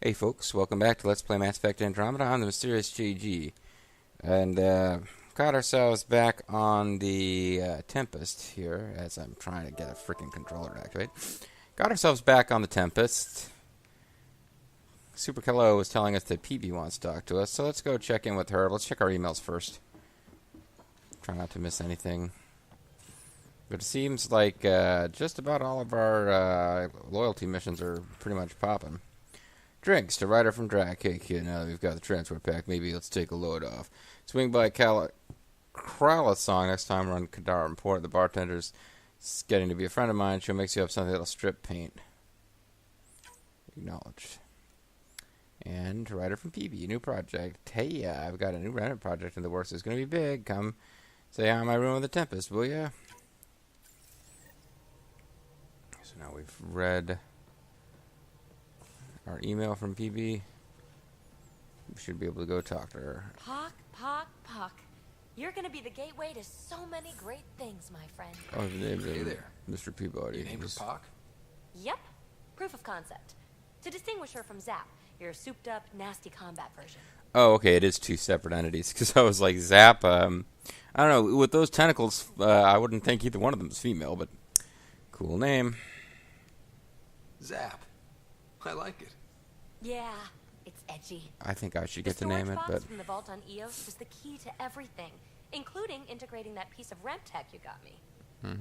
Hey folks, welcome back to Let's Play Mass Effect Andromeda. I'm the MysteriousJG. And got ourselves back on the Tempest here, as I'm trying to get a freaking controller to activate. Got ourselves back on the Tempest. Super Kello was telling us that PB wants to talk to us, so let's go check in with her. Let's check our emails first. Try not to miss anything. But it seems like just about all of our loyalty missions are pretty much popping. Drinks to Ryder from Drac. Hey kid, now that we've got the transport pack, maybe let's take a load off. Swing by Krala's song next time we're on Kadar Port. The bartender's getting to be a friend of mine. She'll mix you up something that'll strip paint. Acknowledge. And Ryder from PB, new project. Hey, I've got a new Reddit project in the works. It's going to be big. Come say hi in my room with the Tempest, will ya? So now we've read our email from PB. We should be able to go talk to her. Puck. You're gonna be the gateway to so many great things, my friend. Oh, Hey there. Mr. Peabody. You named her Pock? Yep. Proof of concept. To distinguish her from Zap, your souped-up, nasty combat version. Oh, okay, it is two separate entities. Because I was like, Zap, I don't know, with those tentacles, I wouldn't think either one of them is female, but cool name. Zap. I like it. Yeah, it's edgy. I think I should The get to name storage it, box but from the vault on Eos was the key to everything, including integrating that piece of ramp tech you got me.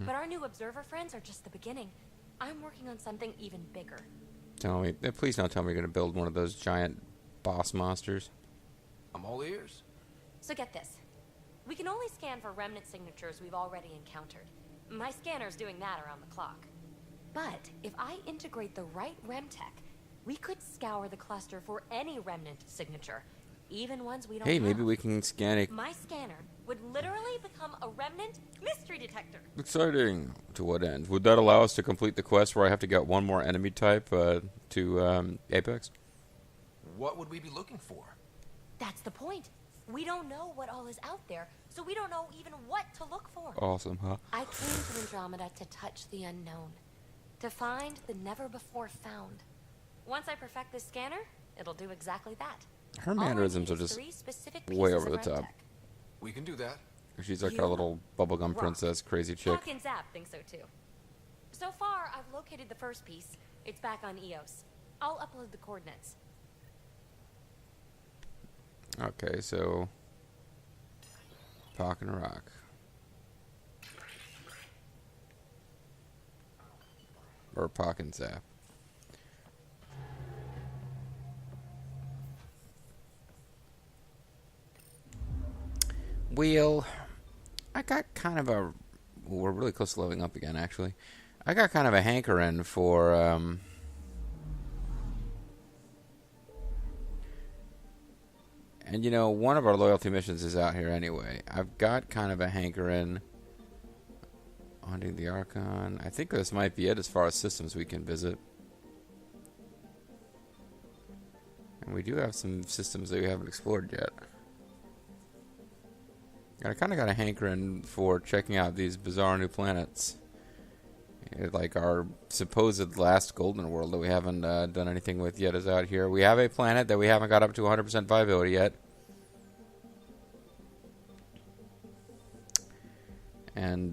But our new observer friends are just the beginning. I'm working on something even bigger. tell me, please don't tell me you're going to build one of those giant boss monsters. I'm all ears. So get this. We can only scan for remnant signatures we've already encountered. My scanner's doing that around the clock. But if I integrate the right rem tech, we could scour the cluster for any remnant signature, even ones we don't Hey, have. maybe we can scan it. My scanner would literally become a remnant mystery detector. Exciting. To what end? Would that allow us to complete the quest where I have to get one more enemy type to Apex? What would we be looking for? That's the point. We don't know what all is out there, so we don't know even what to look for. Awesome, huh? I came to Andromeda to touch the unknown, to find the never-before-found. Once I perfect this scanner, it'll do exactly that. Her All I mannerisms need are is just 3 specific way pieces over of the rem top. tech. We can do that. She's like You a little bubblegum rock. princess, crazy chick. Hawk and Zap think so too. So far, I've located the first piece. It's back on Eos. I'll upload the coordinates. Okay, so Pock and Rock. Or Pock and Zap. Well, I got kind of a... We're really close to leveling up again, actually. I got kind of a hankering for... And, you know, one of our loyalty missions is out here anyway. I've got kind of a hankering... Haunting the Archon. I think this might be it as far as systems we can visit. And we do have some systems that we haven't explored yet. And I kind of got a hankering for checking out these bizarre new planets. Like our supposed last golden world that we haven't done anything with yet is out here. We have a planet that we haven't got up to 100% viability yet. And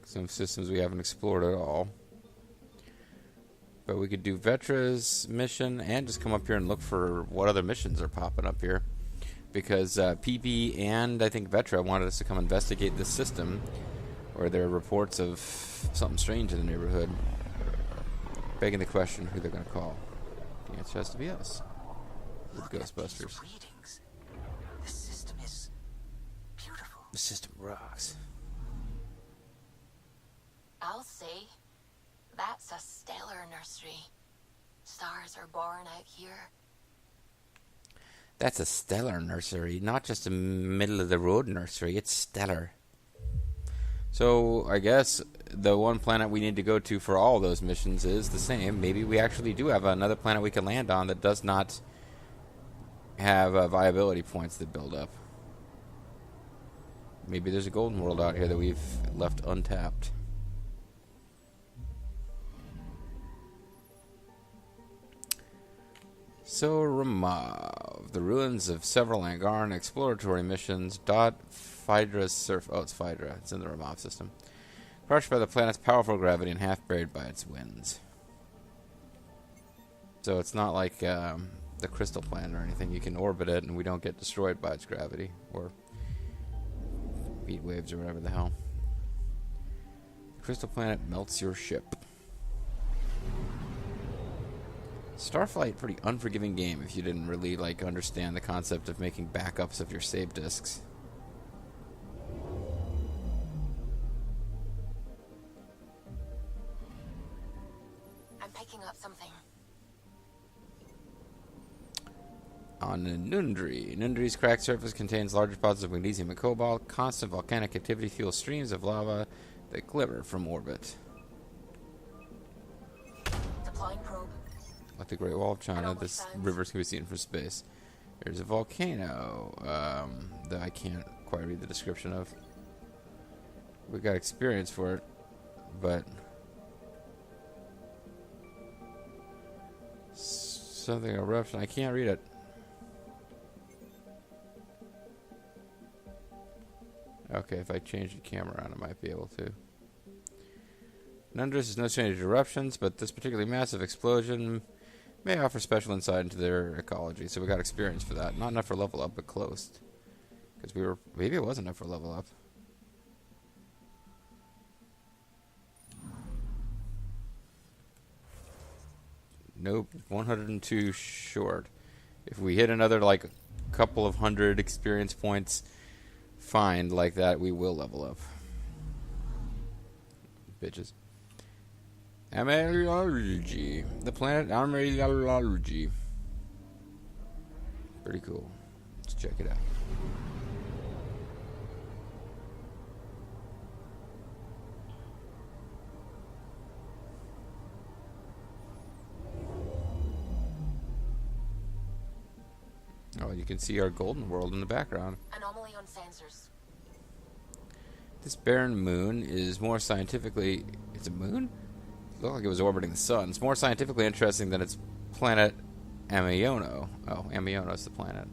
some systems we haven't explored at all. But we could do Vetra's mission and just come up here and look for what other missions are popping up here. Because PB and I think Vetra wanted us to come investigate this system where there are reports of something strange in the neighborhood. Begging the question who they're going to call. The answer has to be us. With Ghostbusters. Readings. The system is beautiful. The system rocks. I'll say, that's a stellar nursery. Stars are born out here. That's a stellar nursery, not just a middle-of-the-road nursery. It's stellar. So, I guess the one planet we need to go to for all those missions is the same. Maybe we actually do have another planet we can land on that does not have viability points that build up. Maybe there's a golden world out here that we've left untapped. So, Ramov. The ruins of several Angaran exploratory missions. Phydra's surf. Oh, it's Phaedra. It's in the Ramov system. Crushed by the planet's powerful gravity and half buried by its winds. So it's not like the crystal planet or anything. You can orbit it and we don't get destroyed by its gravity. Or heat waves or whatever the hell. The crystal planet melts your ship. Starflight, pretty unforgiving game if you didn't really like understand the concept of making backups of your save disks. I'm picking up something. On Nundri. Nundri's cracked surface contains large deposits of magnesium and cobalt. Constant volcanic activity fuels streams of lava that glimmer from orbit. Deploying probe. Like the Great Wall of China, this river can be seen from space. There's a volcano that I can't quite read the description of. We got experience for it, but something eruption. I can't read it. Okay, if I change the camera on, I might be able to. Nundris is no stranger to eruptions, but this particularly massive explosion may offer special insight into their ecology. So we got experience for that. Not enough for level up, but close. Because we were... Maybe it wasn't enough for level up. Nope, 102 short. If we hit another, like, couple of hundred experience points find like that, we will level up. Bitches. MysteriousJG. The planet MysteriousJG. Pretty cool. Let's check it out. Oh, you can see our golden world in the background. Anomaly on sensors. This barren moon is more scientifically... It's a moon? It looked like it was orbiting the sun. It's more scientifically interesting than its planet Amiono. Oh, Amiono's the planet.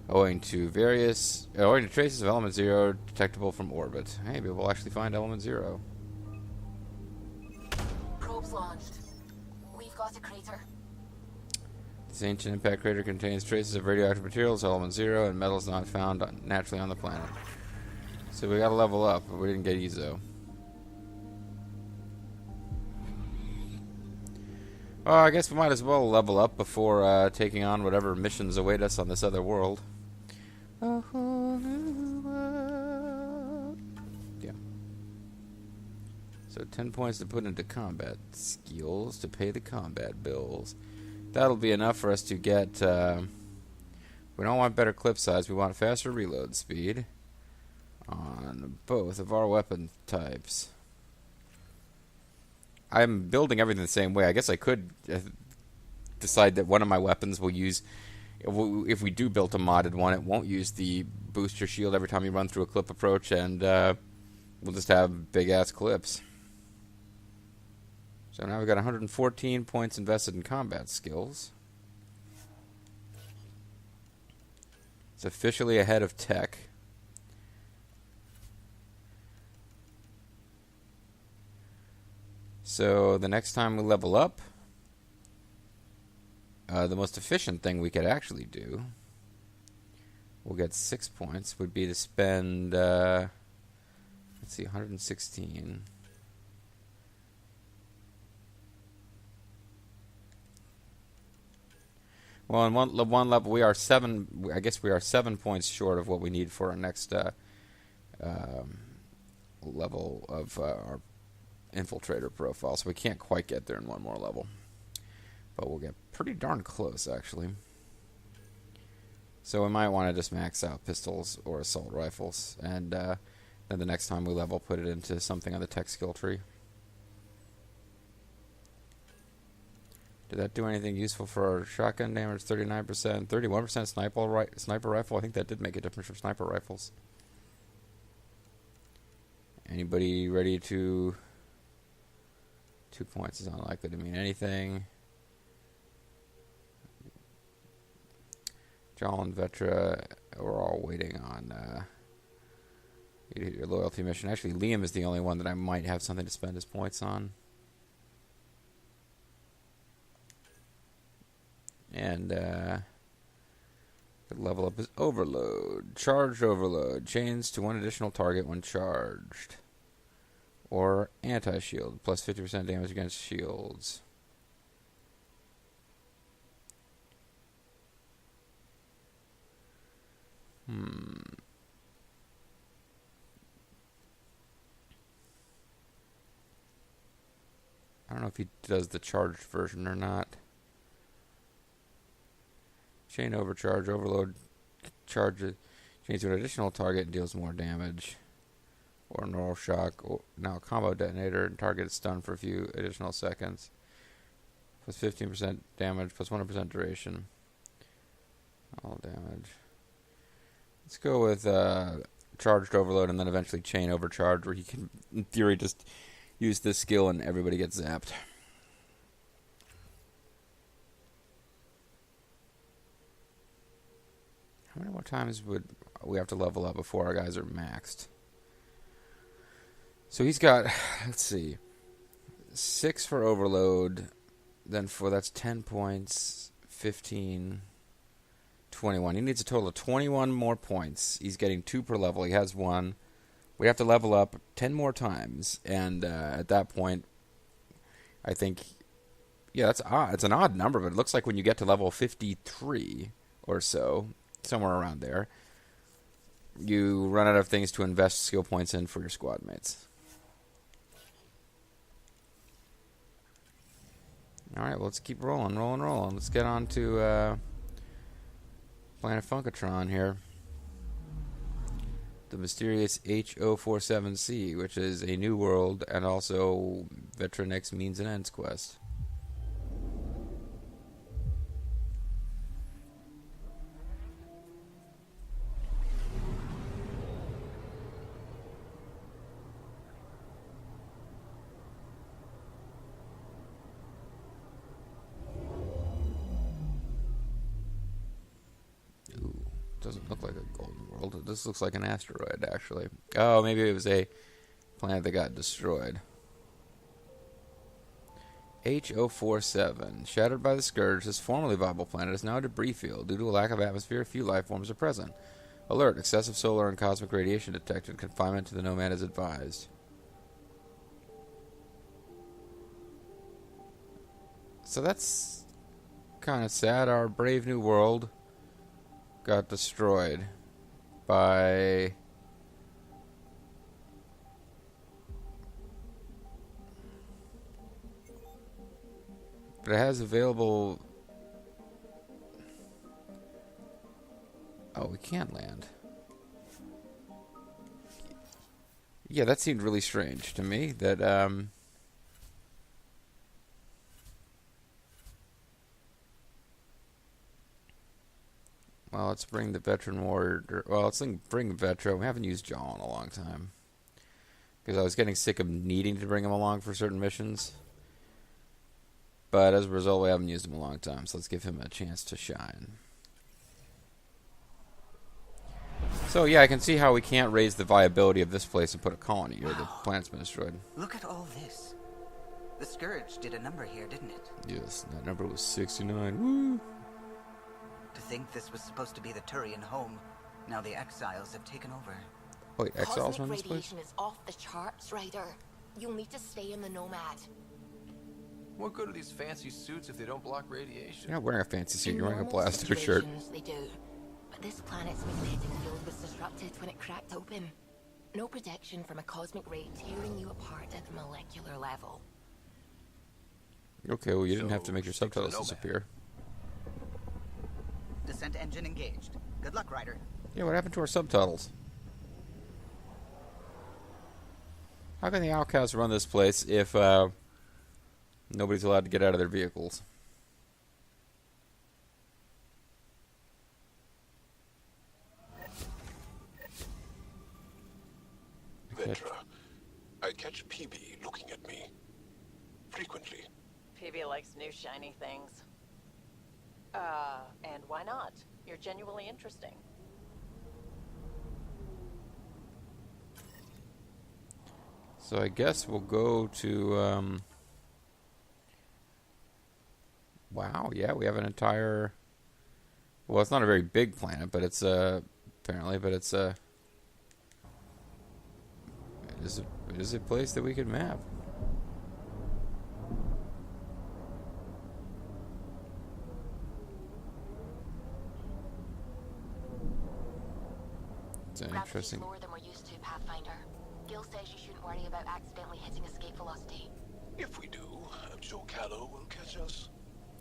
Owing to traces of element 0 detectable from orbit. Maybe we'll actually find element 0. Probes launched. We've got a crater. This ancient impact crater contains traces of radioactive materials, element 0, and metals not found naturally on the planet. So we gotta level up, but we didn't get Ezo. Oh, I guess we might as well level up before taking on whatever missions await us on this other world. A whole new world. Yeah. So 10 points to put into combat skills to pay the combat bills. That'll be enough for us to get... we don't want better clip size, we want faster reload speed on both of our weapon types. I'm building everything the same way. I guess I could decide that one of my weapons will use... If we do build a modded one, it won't use the booster shield every time you run through a clip approach, and we'll just have big-ass clips. So now we've got 114 points invested in combat skills. It's officially ahead of tech. So the next time we level up, the most efficient thing we could actually do, we'll get 6 points, would be to spend, let's see, 116. Well, in one level, we are 7. I guess we are 7 points short of what we need for our next level of our infiltrator profile. So we can't quite get there in one more level, but we'll get pretty darn close, actually. So we might want to just max out pistols or assault rifles, and then the next time we level, put it into something on the tech skill tree. Did that do anything useful for our shotgun damage? 39%, 31% sniper rifle. I think that did make a difference for sniper rifles. Anybody ready to... 2 points is unlikely to mean anything. Joel and Vetra are all waiting on your loyalty mission. Actually, Liam is the only one that I might have something to spend his points on. And level up his overload. Charged overload. Chains to one additional target when charged. Or anti-shield. Plus 50% damage against shields. I don't know if he does the charged version or not. Chain overcharge, overload, charges, chains to an additional target and deals more damage. Or neural shock, or now combo detonator, and target is stunned for a few additional seconds. Plus 15% damage, plus 100% duration. All damage. Let's go with charged overload and then eventually chain overcharge, where he can, in theory, just use this skill and everybody gets zapped. How many more times would we have to level up before our guys are maxed? So he's got, let's see, 6 for overload, then that's 10 points, 15, 21. He needs a total of 21 more points. He's getting 2 per level. He has 1. We have to level up 10 more times, and at that point, I think, yeah, that's odd. It's an odd number, but it looks like when you get to level 53 or so, somewhere around there, you run out of things to invest skill points in for your squad mates. Alright, well, let's keep rolling. Let's get on to Planet Funkatron here. The mysterious H047C, which is a new world and also Vetronix Means and Ends quest. Doesn't look like a golden world. This looks like an asteroid, actually. Oh, maybe it was a planet that got destroyed. H047. Shattered by the Scourge, this formerly viable planet is now a debris field. Due to a lack of atmosphere, few life forms are present. Alert. Excessive solar and cosmic radiation detected. Confinement to the Nomad is advised. So that's kind of sad. Our brave new world got destroyed by but it has available. Oh, we can't land. Yeah, that seemed really strange to me that well, let's bring the veteran warrior. Well, let's bring Vetra. We haven't used Jaw in a long time. Because I was getting sick of needing to bring him along for certain missions. But as a result, we haven't used him in a long time. So let's give him a chance to shine. So, yeah, I can see how we can't raise the viability of this place and put a colony here. The planet's been destroyed. Look at all this. The Scourge did a number here, didn't it? Yes, that number was 69. Woo! To think this was supposed to be the Turian home, now the exiles have taken over. Wait, exiles run this place? Radiation is off the charts, Ryder. You'll need to stay in the Nomad. What good are these fancy suits if they don't block radiation? You're not wearing a fancy suit. In You're wearing a normal blaster shirt. situations, they do. But this planet's magnetic field was disrupted when it cracked open. No protection from a cosmic ray tearing you apart at the molecular level. Okay, well, you didn't have to So, make your stick to the subtitles Nomad. disappear. Descent engine engaged. Good luck, Ryder. Yeah, what happened to our subtitles? How can the outcasts run this place if nobody's allowed to get out of their vehicles? Vetra, I catch PB looking at me. Frequently. PB likes new shiny things. And why not? You're genuinely interesting. So I guess we'll go to, wow, yeah, we have an entire... Well, it's not a very big planet, but it's, apparently, but it's, it is a place that we could map. It's an interesting... Gravity's lower than we're used to, Pathfinder. Gil says you shouldn't worry about accidentally hitting escape velocity. If we do, I'm sure Callow will catch us.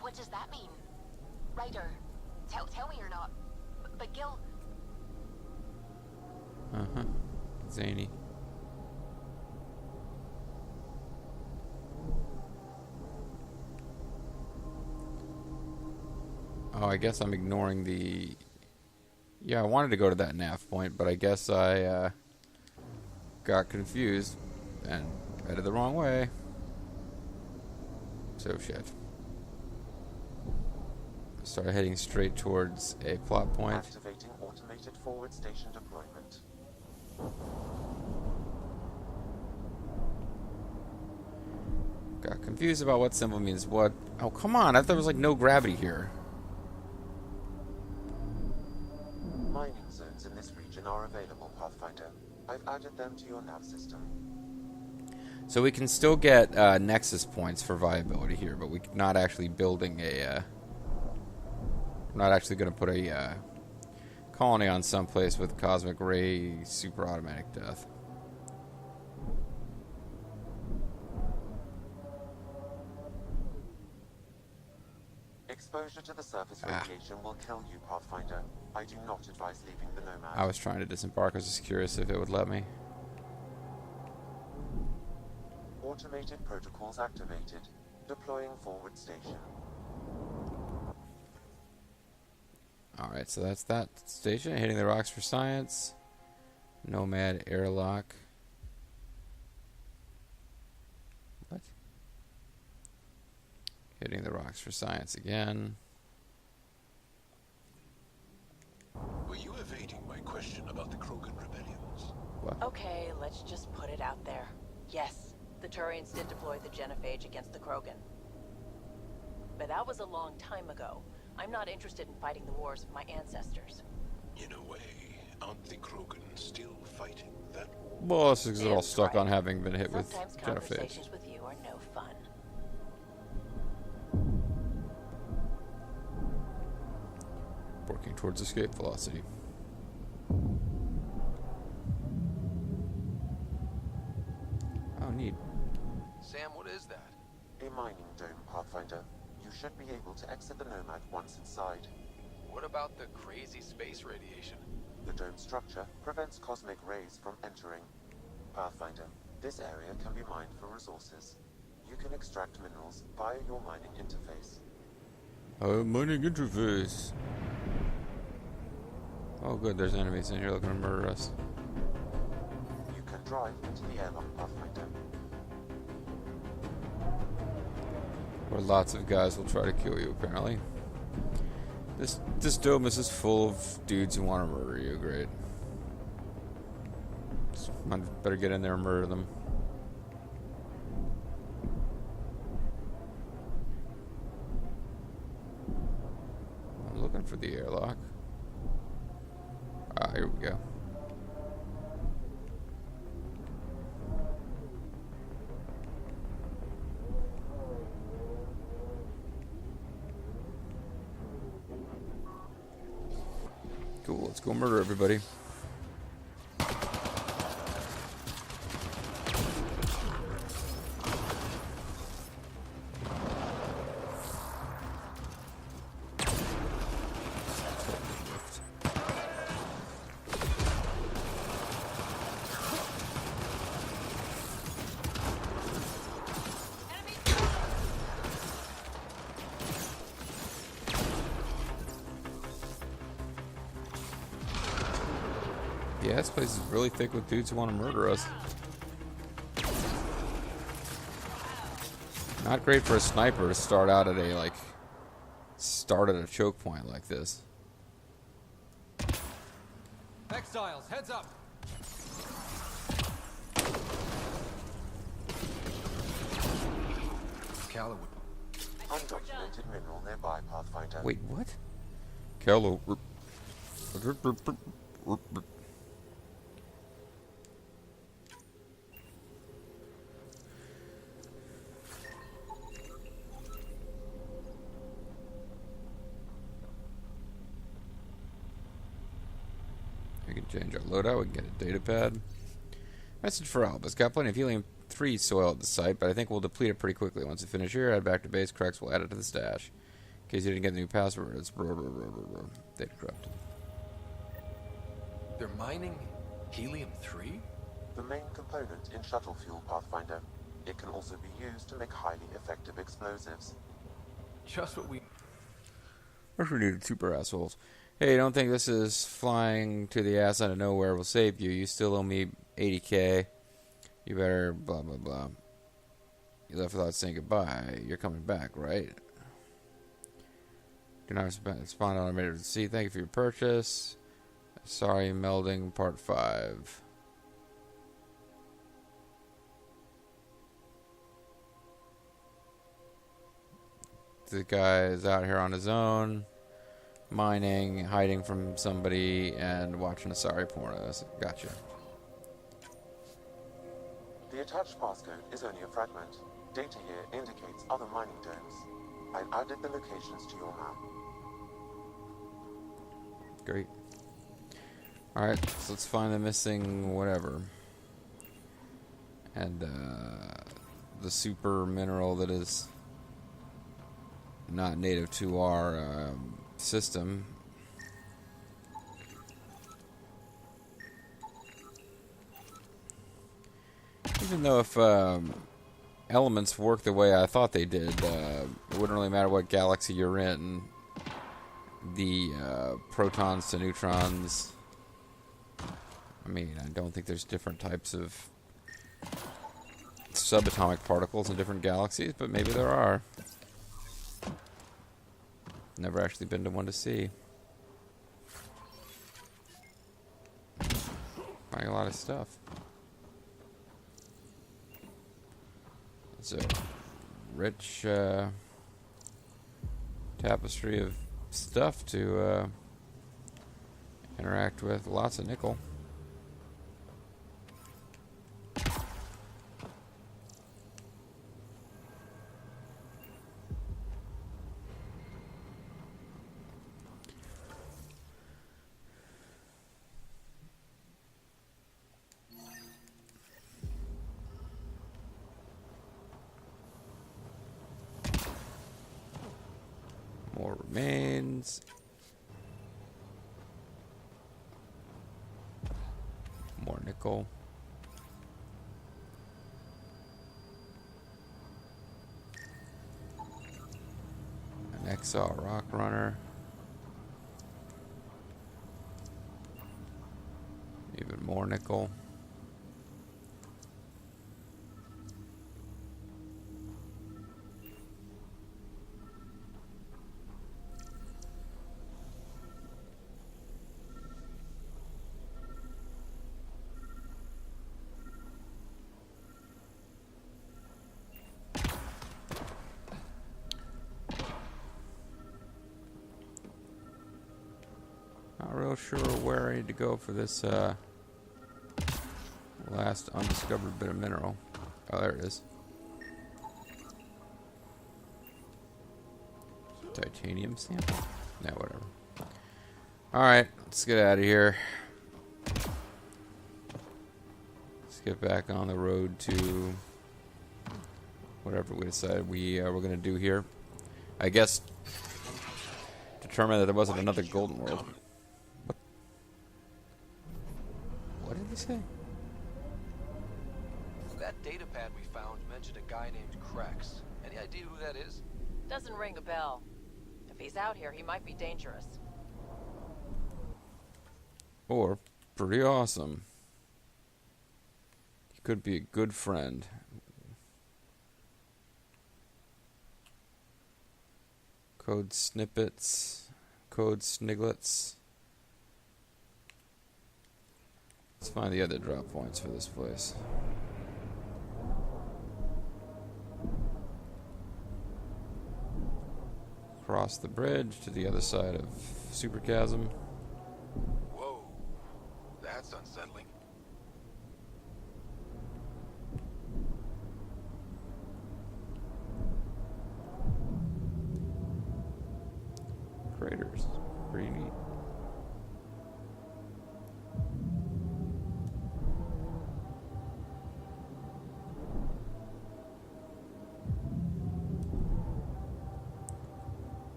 What does that mean? Ryder, tell me you're not. But Gil... Uh-huh. Zany. Oh, I guess I'm ignoring the... Yeah, I wanted to go to that nav point, but I guess I got confused and headed the wrong way. So shit. Started heading straight towards a plot point. Activating automated forward station deployment. Got confused about what symbol means what. Oh, come on. I thought there was like no gravity here. Mining zones in this region are available, Pathfinder. I've added them to your nav system. So we can still get nexus points for viability here, but we're not actually building a... we're not actually going to put a colony on someplace with cosmic ray super automatic death. Exposure to the surface radiation will kill you, Pathfinder. I do not advise leaving the Nomad. I was trying to disembark. I was just curious if it would let me. Automated protocols activated. Deploying forward station. Alright, so that's that station. Hitting the rocks for science. Nomad airlock. What? Hitting the rocks for science again. Were you evading my question about the Krogan rebellions? What? Okay, let's just put it out there. Yes, the Turians did deploy the Genophage against the Krogan. But that was a long time ago. I'm not interested in fighting the wars of my ancestors. In a way, aren't the Krogan still fighting that war? Well, this is all It's stuck right. on having been hit with Sometimes genophage. conversations with you are no fun. Working towards escape velocity. Oh, neat. Sam, what is that? A mining dome, Pathfinder. You should be able to exit the Nomad once inside. What about the crazy space radiation? The dome structure prevents cosmic rays from entering. Pathfinder, this area can be mined for resources. You can extract minerals via your mining interface. Mining interface. Oh, good. There's enemies in here looking to murder us. You can drive into the airlock, Pathfinder. Where lots of guys will try to kill you, apparently. This dome is just full of dudes who want to murder you. Great. Better get in there and murder them. I'm looking for the airlock. Ah, here we go. Cool, let's go murder everybody. Yeah, this place is really thick with dudes who want to murder us. Not great for a sniper to start out at a choke point like this. Exiles, heads up! Calloway. Undocumented mineral nearby, Pathfinder. Wait, what? Kello. We can change our loadout. We can get a data pad. Message for Albus. Got plenty of helium-3 soil at the site, but I think we'll deplete it pretty quickly. Once we finish here, head back to base. Cracks will add it to the stash. In case you didn't get the new password, it's data corrupted. They're mining helium-3? The main component in shuttle fuel, Pathfinder. It can also be used to make highly effective explosives. Just what we... What we needed, super assholes. Hey, don't think this is flying to the ass out of nowhere will save you. You still owe me 80K. You better blah, blah, blah. You left without saying goodbye. You're coming back, right? Do not respond on automated receipt. Thank you for your purchase. Sorry, melding part 5. The guy is out here on his own, mining, hiding from somebody, and watching a sorry porno. Gotcha. The attached passcode is only a fragment. Data here indicates other mining domes. I've added the locations to your map. Great. Alright, so let's find the missing whatever. And the super mineral that is not native to our system. Even though if elements work the way I thought they did, it wouldn't really matter what galaxy you're in. The protons to neutrons. I mean, I don't think there's different types of subatomic particles in different galaxies, but maybe there are. Never actually been to one to see. Finding a lot of stuff. It's a rich tapestry of stuff to interact with. Lots of nickel. More remains. More nickel. An Exile Rock Runner. Even more nickel. Not real sure where I need to go for this last undiscovered bit of mineral. Oh, there it is. Titanium sample? Yeah, whatever. Alright, let's get out of here. Let's get back on the road to whatever we decide we're going to do here. I guess determine that there wasn't another golden world. What did he say? That data pad we found mentioned a guy named Krex. Any idea who that is? Doesn't ring a bell. If he's out here, he might be dangerous. Or pretty awesome. He could be a good friend. Code snippets. Code sniglets. Let's find the other drop points for this place. Cross the bridge to the other side of Super Chasm. Whoa, that's unsettling. Craters. Pretty neat.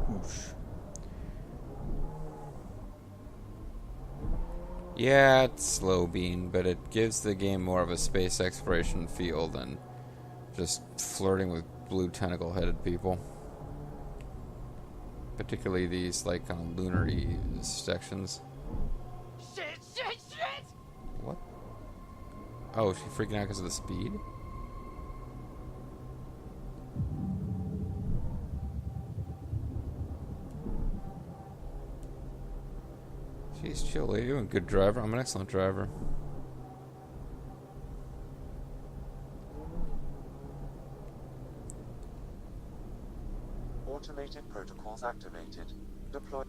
Whoosh. Yeah, it's slow bean, but it gives the game more of a space exploration feel than just flirting with blue tentacle-headed people. Particularly these, like, kind of lunar-y sections. Shit, shit, shit! What? Oh, is she freaking out because of the speed? Jeez, chill, lady. You're a good driver. I'm an excellent driver. Automated protocols activated. Deploy.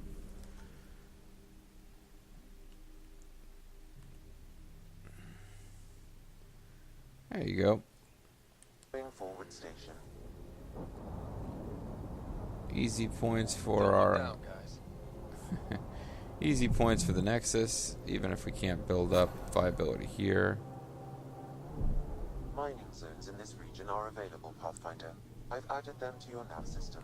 There you go. Forward station. Easy points for Don't look our... down, guys. Easy points for the Nexus, even if we can't build up viability here. Mining zones in this region are available, Pathfinder. I've added them to your nav system.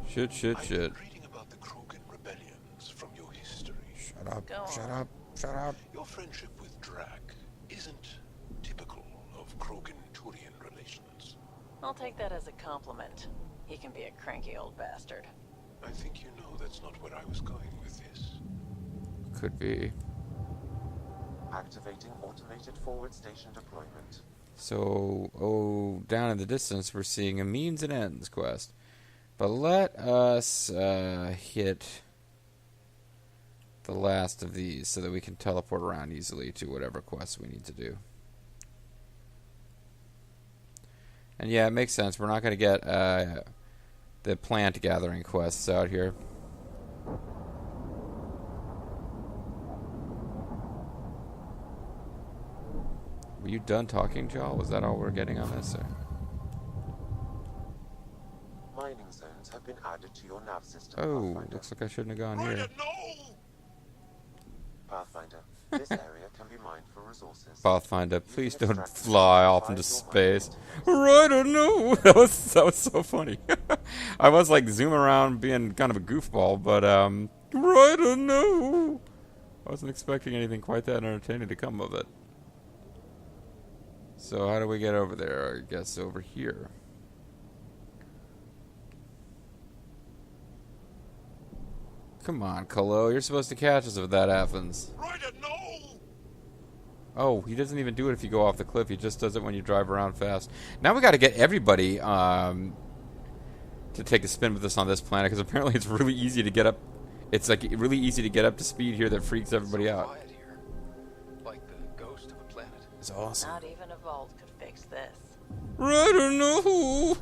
Shit. I've been reading about the Krogan rebellions from your history. Shut up, Go shut on. up, shut up. Your friendship with Drac isn't typical of Krogan-Turian relations. I'll take that as a compliment. He can be a cranky old bastard. I think you know that's not where I was going with this. Could be. Activating automated forward station deployment. So, down in the distance, we're seeing a means and ends quest. But let us hit the last of these so that we can teleport around easily to whatever quests we need to do. And yeah, it makes sense. We're not going to get the plant gathering quests out here. Were you done talking, Joel? Was that all we're getting on this? Or? Mining zones have been added to your nav system. Oh, Pathfinder. looks like I shouldn't have gone here. Ryder, no! Pathfinder, this area can be mined for resources. Pathfinder, You please can don't extract fly minerals off via into your space. mining Ryder, no! That was so funny. I was like zooming around being kind of a goofball, but Ryder, no! I wasn't expecting anything quite that entertaining to come of it. So how do we get over there? I guess over here. Come on, Kalo, you're supposed to catch us if that happens. Ryder, no! Oh, he doesn't even do it if you go off the cliff. He just does it when you drive around fast. Now we got to get everybody to take a spin with us on this planet, because apparently it's really easy to get up. It's like really easy to get up to speed here that freaks everybody so out. quiet here. Like the ghost of a planet. It's awesome. Not even a vault could fix this. Ryder, no!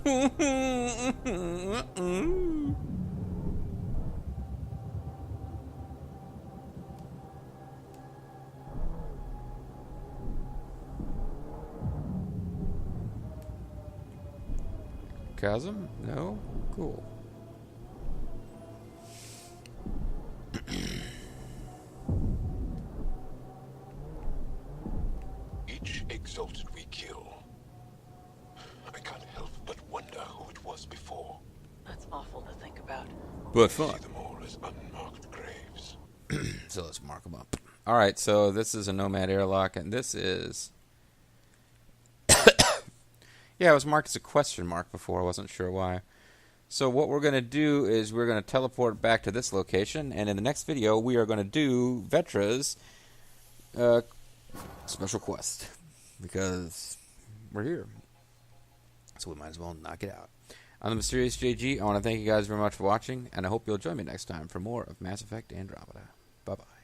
Chasm? No? Cool. Each exalted we kill, I can't help but wonder who it was before. That's awful to think about. But See fun. them all as unmarked graves. So let's mark them up. Alright, so this is a Nomad airlock, and this is... Yeah, it was marked as a question mark before. I wasn't sure why. So what we're going to do is we're going to teleport back to this location, and in the next video we are going to do Vetra's special quest, because we're here. So we might as well knock it out. I'm the Mysterious JG. I want to thank you guys very much for watching, and I hope you'll join me next time for more of Mass Effect Andromeda. Bye-bye.